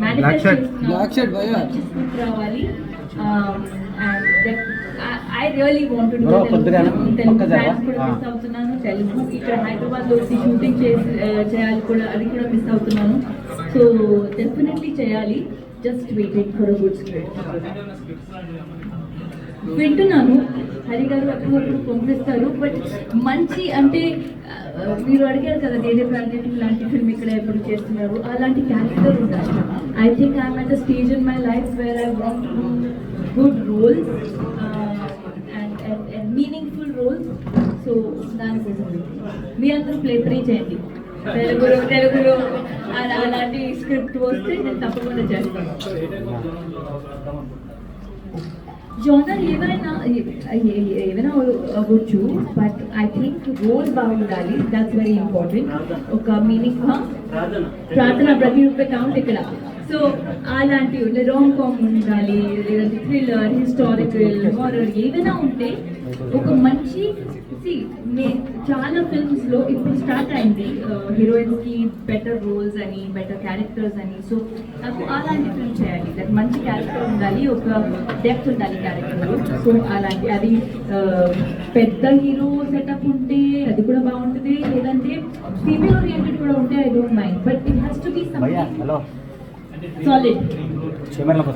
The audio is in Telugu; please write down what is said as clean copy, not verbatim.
మేనిఫెస్ట్ రావాలి. I really want to do Telugu fans కూడా మిస్ అవుతున్నాను. తెలుగు ఇక్కడ హైదరాబాద్ లో వచ్చి షూటింగ్ చేయాలి కూడా, అది కూడా మిస్ అవుతున్నాను. సో డెఫినెట్లీ చేయాలి. Just waiting for a good script. వింటున్నాను హరి గారు అప్పుడు పంపిస్తారు. బట్ మంచి అంటే మీరు అడిగారు కదా డేడే ప్లానెట్ లాంటి ఫిల్మ్ ఇక్కడ ఎప్పుడు చేస్తున్నారు, అలాంటి క్యారెక్టర్ ఉండాలి. I think I'm at the stage in my life where I want to do good roles and meaningful roles. So దానికోసం మీ అందరూ ప్లే చేయండి. తెలుగులో అలాంటి స్క్రిప్ట్ వస్తే నేను తప్పకుండా చేస్తాను. జోనర్ ఏవైనా అవ్వచ్చు, బట్ ఐ థింక్ రోల్ బాగుండాలి. That's very important. ఒక మీనింగ్ ప్రార్థన ప్రతి రూపాయి కౌంట్ ఇక్కడ. సో అలాంటివి రామ్ కామ్ ఉండాలి, లేదంటే థ్రిల్లర్, హిస్టారికల్, హారర్ ఏదైనా ఉంటే ఒక మంచి చాలా ఫిల్మ్స్ లో ఇప్పుడు స్టార్ట్ అయింది హీరోయిన్స్ కి బెటర్ రోల్స్ అని, బెటర్ క్యారెక్టర్స్ అని. సో నాకు అలాంటి ఫిల్మ్ చేయాలి. లైక్ మంచి క్యారెక్టర్ ఉండాలి, ఒక డెప్త్ ఉండాలి క్యారెక్టర్. సో అలాంటి అది పెద్ద హీరో సెటప్ ఉంటే అది కూడా బాగుంటుంది, లేదంటే ఫీమేల్ ఓరియంటెడ్ కూడా ఉంటే I don't mind, but it has to be something solid.